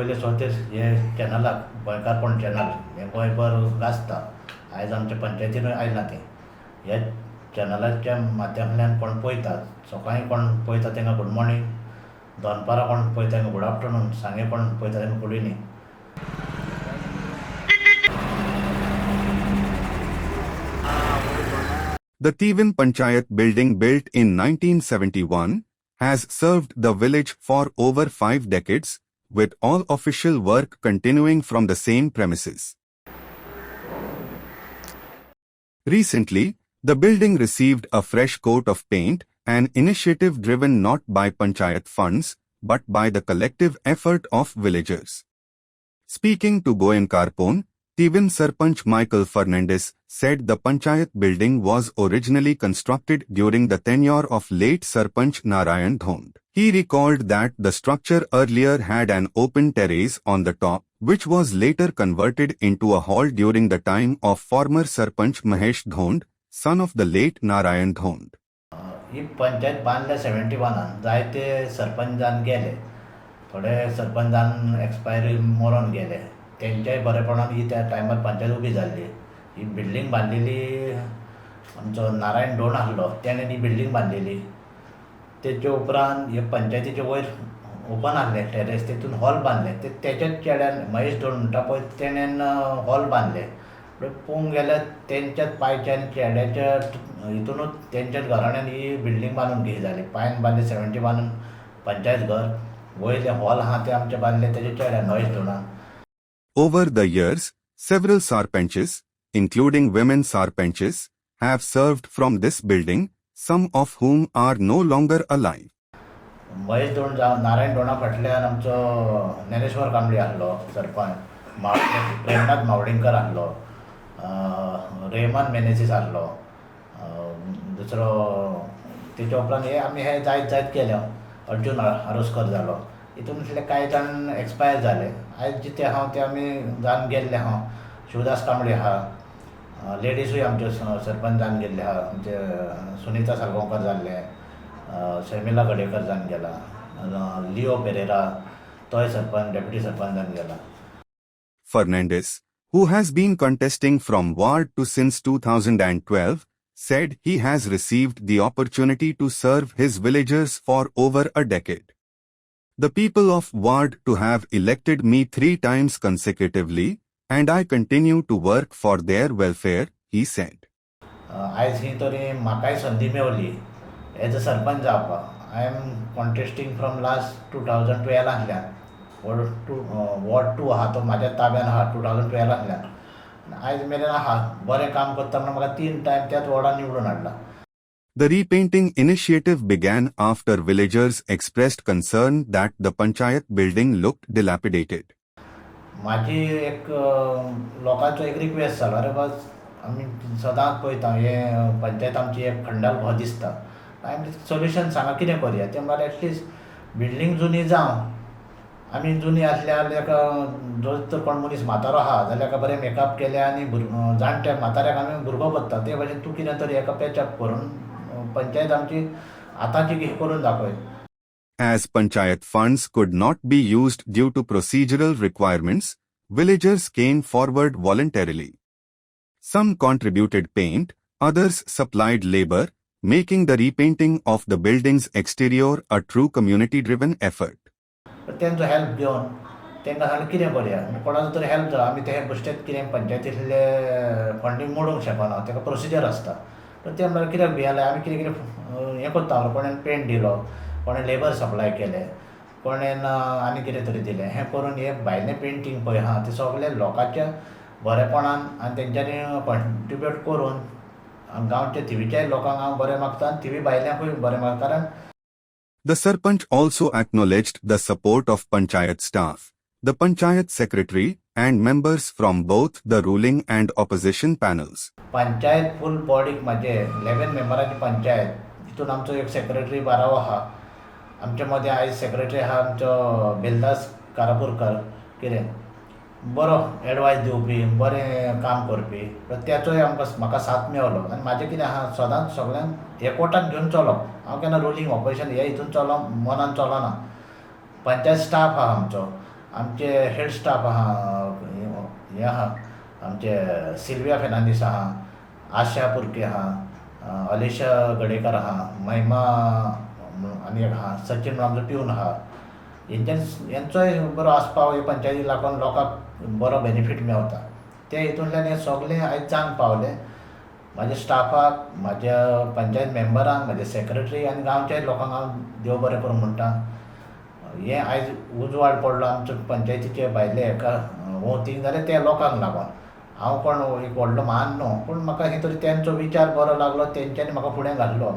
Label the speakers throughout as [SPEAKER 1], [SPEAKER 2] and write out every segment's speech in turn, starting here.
[SPEAKER 1] पयलीं सोतेर हे चॅनलाक गोंयकारपण चॅनल हे गोंयभर गाजता. आयज आमच्या पंचायतीनूय आयलां तें. ह्या चॅनलाच्या माध्यमांतल्यान कोण पळयतात, सकाळीं कोण पळयता तेंकां गूड मॉर्निंग, दनपारां कोण पळयता तेंकां गूड आफ्टरनून, सांजे कोण पळयता तेंकां good evening.
[SPEAKER 2] The Tivan Panchayat building built in 1971 has served the village for over 5 decades, with all official work continuing from the same premises. Recently, the building received a fresh coat of paint, an initiative driven not by Panchayat funds, but by the collective effort of villagers. Speaking to Goenkarpon, Tivan Sarpanch Michael Fernandez said the Panchayat building was originally constructed during the tenure of late Sarpanch Narayan Dhond. He recalled that the structure earlier had an open terrace on the top, which was later converted into a hall during the time of former Sarpanch Mahesh Dhond, son of the late Narayan Dhond.
[SPEAKER 1] ही पंचायत बांदल्या 71 जायते सरपंच जावन गेले. थोडे सरपंच जावन expiry मरोन गेले. तेंच्याय बरेपणान ही त्या टायमार पंचायत उबी जाल्ली. ही बिल्डींग बांदलेली आमचो नारायण ढोण आसलो तेणें ही बिल्डींग बांदलेली. तेचे उपरांत हे पंचायतीचे वयर ओपन आसले टेरेस, तेतून हॉल बांदले. तेच्याच चेड्यान महेश ढोण म्हणटा पळय तेणेन हॉल बांदले. पळोवंक गेल्यार तेंच्याच पांयच्यान चेड्याच्या हितूनूच तेंच्याच घराण्यान ही बिल्डींग बांदून घे जाली. पांयान बांदले 71 पंचायत घर. वयले हॉल आहा ते आमचे बांदले तेजे चेड्यान Mahesh ढोणान.
[SPEAKER 2] Over the years, several sarpanches, including women sarpanches, have served from this building, some of whom are no longer alive.
[SPEAKER 1] Mahesh ढोण जावन नारायण ढोणा फाटल्यान आमचो ज्ञानेश्वर कांबळे आसलो सरपंच, प्रेमनाथ मावडिंकर आसलो, रेहमान मेनेसीस आसलो, दुसरो तेच्या उपरांत हे जायत केले. अर्जून आरोसकर जालो. हितूंतले कांय जाण एक्सपायर जाले. आयज जिते आहा ते आमी जावन गेल्ले आहा. शिवदास कांबळे आहा, लेडीजूय आमचे सरपंच जावन गेल्ले आहा. म्हणजे सुनीता सालगांवकर जाल्ले, शर्मिला गडेकर जावन गेला, लिओ पेरेरा तोय सरपंच डेप्युटी सरपंच जावन गेला.
[SPEAKER 2] Fernandez, who has been contesting from Ward 2 since 2012, said he has received the opportunity to serve his villagers for over a decade. The people of Ward 2 have elected me 3 times consecutively, and I continue to work for their welfare, he said.
[SPEAKER 1] आयज ही तरी म्हाकाय संदी मेवली age a sarpanch जावपाक. I am contesting from last 2012 आसल्यान. Ward 2 आहा तो म्हाज्या ताब्यान आहा 2012 आसल्यान. आयज मेरेन आहा बरें काम करता म्हणून म्हाका 3 टायम त्याच वॉर्डान निवडून हाडला.
[SPEAKER 2] The repainting initiative began after villagers expressed concern that the Panchayat building looked dilapidated.
[SPEAKER 1] म्हाजी एक लोकांचो एक रिक्वेस्ट जालो, अरे बस आमी सदांच पळयता हे पंचायत आमची एक खंडाल भो दिसता. आमी सोल्युशन सांगा कितें करया. ते म्हणल्यार एटलिस्ट बिल्डींग जुनी जावं. आमी जुनी आसल्यार एका जर कोण मनीस म्हातारो आहा जाल्यार एका बरें मेकअप केलें आनी जाणट्या म्हाताऱ्याक आमी भुरगो करता ते भाशेन तूं कितें तरी एका पॅचअप करून पंचायत आमची आतांची करून दाखय.
[SPEAKER 2] As Panchayat funds could not be used due to procedural requirements, villagers came forward voluntarily. Some contributed paint, others supplied labor, making the repainting of the building's exterior a true community-driven effort.
[SPEAKER 1] तेंचो help घेवन तेंकां सांगलें कितें करया. कोणाचो तरी help जाय. आमी ते बेश्टेच कितें पंचायतींतले फंडींग मोडूंक शकना. तेका प्रोसिजर आसता. तर ते म्हणल्यार कित्याक भियेले. आमी कितें कितें हें करता. कोणें पेंट दिलो, कोणें लेबर सप्लाय केलें, कोणें आनी कितें तरी दिलें. हें करून हें भायलें पेंटींग पळय आहा तें सगळें लोकांच्या बरेपणान आनी तेंच्यांनी कॉन्ट्रिब्यूट करून गांवच्या थिवीच्याय लोकांक हांव बरें मागता आनी थिवी भायल्यांकूय बरें मागता. कारण
[SPEAKER 2] The Sarpanch also acknowledged the support of Panchayat staff, the Panchayat secretary, and members from both the ruling and opposition panels.
[SPEAKER 1] Panchayat फूल बॉडीक म्हाजे 11 मेंबरांची पंचायत. हितून आमचो एक सेक्रेटरी बारावो आहा. आमचे मदें आयज सेक्रेटरी आहा आमचो बेलदास कारापुरकर. कितें बरो एडवायस दिवपी, बरें काम करपी. त्याचोय म्हाका साथ मेवलो. आनी म्हाजें कितें आहा सदांच सगळ्यांक एकवटान घेवन चलप. हांव केन्ना रुलींग ऑपोजिशन हे हितून मनान चलना. पंचायत स्टाफ आहा आमचो आमचे हेड स्टाफ आहा हे आहा आमचे सिल्विया फेर्नांडीस आहा, आशा पुरके आहा, अलिशा गडेकर आहा, महिमा आनी एक आहा, सचिन म्हणून आमचो पिवन आहा. यांचोय बरो आस्पाव हे पंचायती लागून लोकांक बरो बेनिफीट मेवता. ते हितूंतल्यान हे सगळें आयज जावन पावलें. म्हाज्या स्टाफाक, म्हाज्या पंचायत मेंबरांक, म्हाजे सेक्रेटरी आनी गांवच्या लोकांक हांव देव बरें करूं म्हणटा. हें आयज उजवाड पडलो आमच्या पंचायतीचे भायले हेका वोतींक जाल्यार त्या लोकांक लागून. हांव कोण एक व्हडलो महान न्हू, पूण म्हाका खंय तरी तेंचो विचार बरो लागलो, तेंच्यांनी म्हाका फुडें घाल्लो.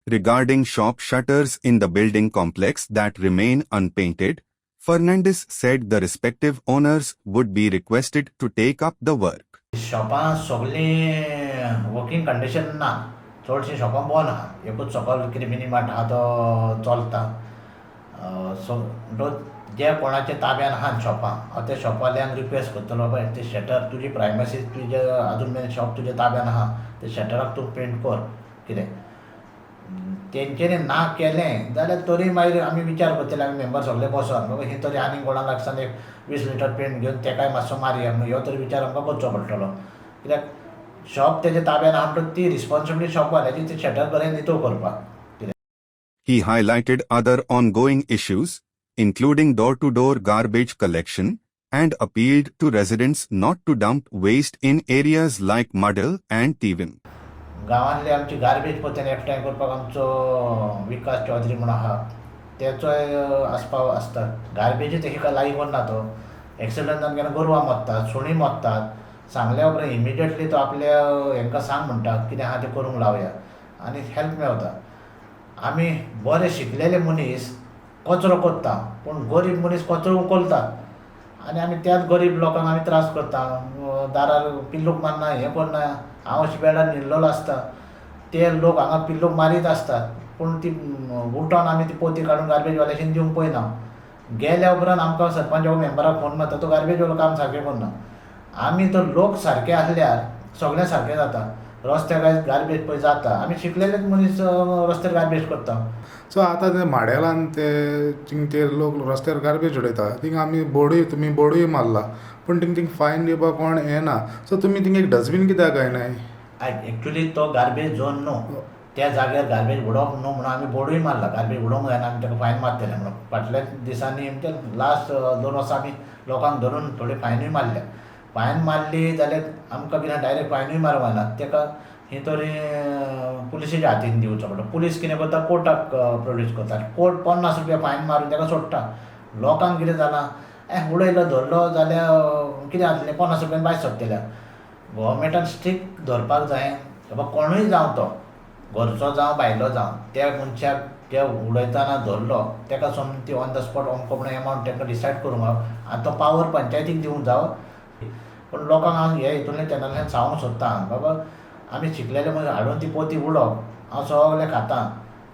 [SPEAKER 2] Regarding shop shutters in the building complex that remain unpainted, Fernandes said the respective owners would be requested to take up the work.
[SPEAKER 1] शॉपां सगळीं वर्कींग कंडिशन ना, चडशीं शॉपां बंद आहा. एकूच सकयल कितें मिनी मार्ट आहा तो चलता. सो जे कोणाचे ताब्यान आहात शॉपां, हांव त्या शॉपवाल्यांक रिक्वेस्ट करतलो, बाय ते शटर तुजी प्रायमसी तुजे अजून मेरेन शॉप तुज्या ताब्यान आहा, ते शटराक तूं पेंट कर. कितें तेंच्यांनी ना केलें जाल्यार तरी मागीर आमी विचार करतले, आमी मेंबर सगळे बसोन बाबा ही तरी आनी कोणा लागसान एक 20 लिटर पेंट घेवन तेकाय मातसो मारया म्हणून ह्यो तरी विचार आमकां करचो पडटलो. कित्याक शॉप तेजे ताब्यान आहा म्हणटच ती रिस्पॉन्सिबिलिटी शॉपवाल्याची ती शटर बरें नितळ करपाक.
[SPEAKER 2] He highlighted other ongoing issues, including door-to-door garbage collection, and appealed to residents not to dump waste in areas like Muddle and Tevin.
[SPEAKER 1] गांवांतली आमची गार्बेज पोतेन एकठांय करपाक आमचो विकास चौधरी म्हणून आहा, तेचोय आस्पाव आसता. गार्बेजूच हिका लागीं करना तो. एक्सिडंटान केन्ना गोरवां मरतात, सुणीं मरतात. सांगल्या उपरांत इमिडियटली तो आपल्या हांकां सांग म्हणटा कितें आहा तें करूंक लावया आनी हेल्प मेवता. आमी बरे शिकलेले मनीस कचरो करता, पूण गरीब मनीस कचरो उखलतात आनी आमी त्याच गरीब लोकांक आमी त्रास करता. दारार पिल्लूक मारना, हें करना. हांव अशें बेडार न्हिदलेलो आसता, ते लोक हांगा पिल्लूक मारीत आसतात, पूण ती उठोन आमी ती पोती काडून गार्बेजवाल्याशीं दिवंक पळयना. गेल्या उपरांत आमकां सरपंच मेंबराक फोन मारता, तो गार्बेजवालो काम सारकें करना. आमी तर लोक सारके आसल्यार सगळें सारकें जाता. रस्त्यार गार्बेज पळय जाता, आमी शिकलेलेच मनीस रस्त्यार गार्बेज करता.
[SPEAKER 3] सो आतां ते माडेलान ते लोक रस्त्यार गार्बेज उडयता, थिंग आमी तुमी बोर्डूय मारला, पूण थिंग फायन दिवपाक कोण येना. सो तुमी थिंग एक डस्टबीन कित्याक गायनाय?
[SPEAKER 1] एक्चुली तो गार्बेज झोन न्हू, त्या जाग्यार गार्बेज उडोवप न्हू म्हणून आमी बोर्डूय मारला. गार्बेज उडोवंक जायना, आमी ताका फायन मारतले म्हणून. फाटल्या दिसांनी म्हणजे लास्ट 2 वर्सां आमी लोकांक धरून थोडी फायनूय मारल्या. फायन मारली जाल्यार आमकां कितें डायरेक्ट फायनूय मारूंक जायना, ताका ही तरी पुलिशेच्या हातीन दिवचो पडटा. पुलीस कितें करता, कोर्टाक प्रोड्यूस करता. कोर्ट 50 रुपया फायन मारून ताका सोडटा. लोकांक कितें जालां, उडयलो धरलो जाल्यार कितें जातलें, 50 रुपयान भायर सोडटल्या. गव्हर्मेंटान स्ट्रिक्ट धरपाक जाय. बाबा कोणूय जावं तो, घरचो जावं भायलो जावं, त्या मनशाक जे उडयतना धरलो ताका समज ती ऑन द स्पॉट अमको म्हणून एमावंट ताका डिसायड करूंक जावं आनी तो पावर पंचायतीक दिवंक जावं. पूण लोकांक हांव हे हितूंतल्यान चॅनलांतल्यान सांगूंक सोदतां, बाबा आमी शिकलेले मनीस हाडून ती पोती उडोवप, हांव सगळें खातां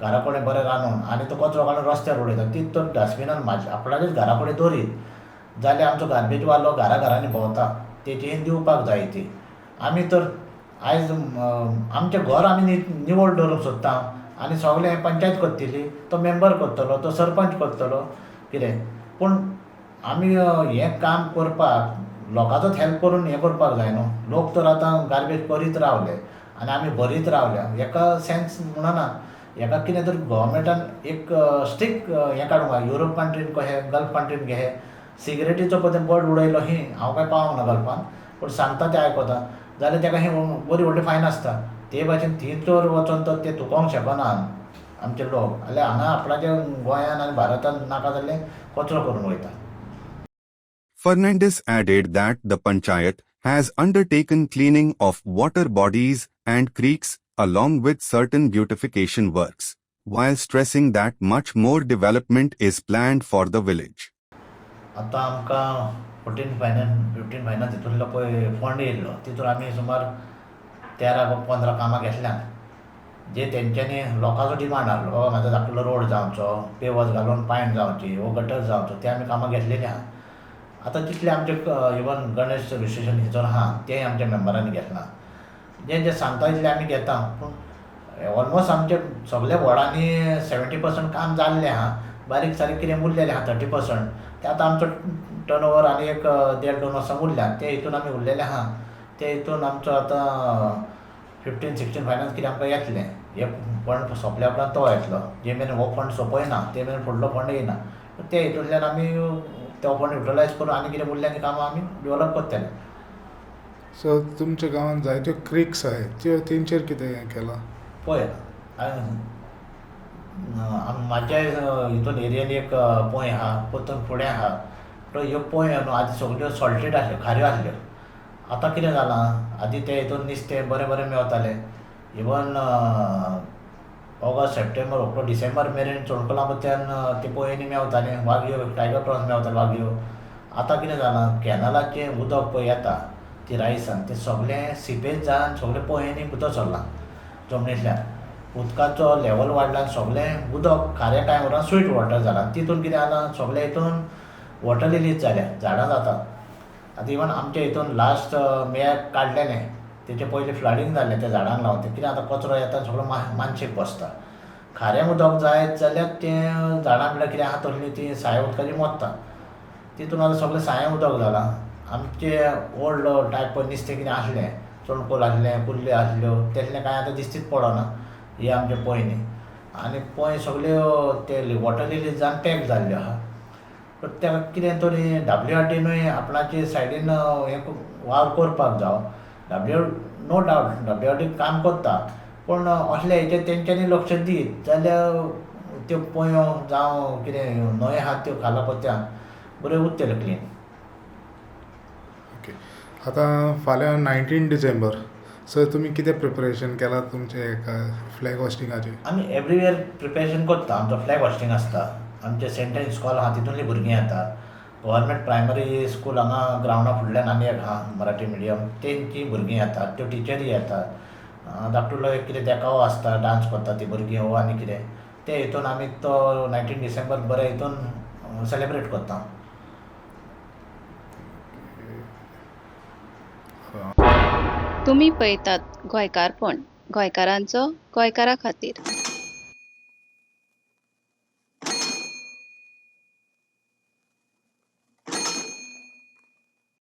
[SPEAKER 1] घरा कडेन बरें रांदून, आनी तो कचरो काडून रस्त्यार उडयता. तीच तर डस्टबिनान म्हाज्या आपणाचेच घरा कडेन दवरीत जाल्यार आमचो गार्बेजवालो घरांनी भोंवता, तेची दिवपाक जाय ती. आमी तर आयज आमचें घर आमी निवळ दवरूंक सोदता आनी सगळें पंचायत करतली, तो मेंबर करतलो, तो सरपंच करतलो कितें. पूण आमी हें काम करपाक लोकांचोच हेल्प करून हें करपाक जाय न्हू. लोक तर आतां गार्बेज करीत रावले आनी आमी भरीत रावल्या, हेका सेन्स म्हणना. हेका कितें तर गव्हर्मेंटान एक स्ट्रिक्ट हें काडूंक जाय. युरोप कंट्रीन कशें, गल्फ कंट्रीन कशें सिगरेटीचो पळय बर्ड उडयलो ही हांव काय पावूंक ना गल्फान, पूण सांगता तें आयकता जाल्यार ताका ही बरी व्हडली फायन आसता. ते भाशेन थंय तर वचोन तर ते तुकोवंक शकनात आमचे लोक. जाल्यार हांगा आपणाच्या गोंयान आनी भारतान नाका जाल्लें कचरो करून वयता.
[SPEAKER 2] Fernandes added that the Panchayat has undertaken cleaning of water bodies and creeks along with certain beautification works, while stressing that much more development is planned for the village.
[SPEAKER 1] आतां आमकां 15 फायनान्स हितूंतलो पळय फंड येयल्लो, तितून आमी सुमार 13-15 कामां घेतल्यात, जे तेंच्यांनी लोकांचो डिमांड आहलो. बाबा म्हाजो धाकटो रोड जावचो, पेवर्स घालून पायण जावची, वो गटर जावचो, ते आमी कामां घेतलेलीं आहा. आतां जितले आमचे इवन गणेश विसर्जन हितून आहा तेंय आमच्या मेंबरांनी घेतला. जे सांगता तितले आमी घेता, पूण ऑलमोस्ट आमचे सगळे वॉर्डांनी 70% काम जाल्लें आहा. बारीक सारीक कितें उरलेलें आहा 30%. तें आतां आमचो टर्न ओवर आनी एक 1.5-2 वर्सां उरल्या. ते हितून आमी उरलेले आहा. ते हितून आमचो आतां 15-16 फायनान्स कितें आमकां येतलें. हे फंड सोंपल्या उपरांत तो येतलो. जे मेरेन हो फंड सोंपयना ते मेरेन फुडलो फंड येयना. ते हितूंतल्यान आमी तो फंड युटिलायज करून आनी कितें उरल्या ती कामां आमी डेवलप करतले.
[SPEAKER 3] सो तुमच्या गांवांत जायत्यो क्रिक्स आहाय त्यो तेंचेर कितें हें केलां?
[SPEAKER 1] पळय म्हाज्या हितून एरियेन एक पोंय आहा, परतून फुडें आहा. तो ह्यो पोंय न्हू आदीं सगळ्यो सॉल्टेड आसल्यो, खाऱ्यो आसल्यो. आतां कितें जालां, आदीं ते हितून नुस्तें बरें बरें मेवतालें. Even August, September, October, December मेरेन चोणकुलांतल्यान ते पोंयांनी मेवतालें. वागयो, टायगर प्रॉन्स मेवताले वागयो. आतां कितें जालां, कॅनलाचें उदक पळय येता ती रायसान तें सगळें सिपेज जावन सगळें पोंयांनी भितर सरलां जमनींतल्यान. उदकाचो लेवल वाडला आनी सगळें उदक खाऱ्या टायमार स्वीट वॉटर जालां. तितून कितें जालां, सगळें हितून वॉटर लिलीज जाल्या, झाडां जातात. आतां इवन आमच्या हितून लास्ट मेयाक काडलेलें तेचे पयलीं फ्लडींग जाल्लें त्या झाडांक लागून. ते कितें आतां कचरो येता सगळो मानशेक बसता. खारें उदक जायत जाल्यार तें झाडां म्हणल्यार कितें आहा तसलीं तीं साया उदकाची मोत्ता. तितून आतां सगळें साया उदक जालां. आमचे ओल्ड टायप नुस्तें कितें आसलें, चोणकूल आसलें, कुल्ल्यो आसल्यो, तेसलें कांय आतां दिश्टीच पडना. हे आमचे पोंय न्ही. आनी पोंय सगळ्यो ते वॉटर लिलीज जावन पॅक जाल्ल्यो आहा. सो ताका कितें तरी WRDनूय आपणाचे सायडीन हें वावर करपाक जावो. नो डावट WRD काम करता, पूण असले हेचेर तेंच्यांनी लक्ष दीत जाल्यार त्यो पोंयो जावं कितें न्हंयो आहात त्यो खाला पत्त्यान बऱ्यो उरतल्यो क्लीन.
[SPEAKER 3] ओके. आतां फाल्यां 19 डिसेंबर. सो तुमी कितें प्रिपरेशन केलां तुमचे हेका फ्लॅग होस्टिंगाचें?
[SPEAKER 1] आमी एवरी इयर प्रिपेरेशन करता. आमचो फ्लॅग होस्टिंग आसता. आमचे सेंट इस्कॉल आहा तितूंतलीं भुरगीं येतात. गव्हर्मेंट प्रायमरी स्कूल हांगा ग्रावंडा फुडल्यान आनी एक आहा मराठी मिडियम, तेंची भुरगीं येतात, त्यो टिचरी येतात. धाकटुलो एक कितें देखावो आसता, डान्स करता तीं भुरगीं वो आनी कितें. ते हितून आमी तो 19 डिसेंबर बरे हितून सेलेब्रेट करता.
[SPEAKER 4] तुमी पळयतात गोंयकारपण, गोंयकारांचो गोंयकारा खातीर.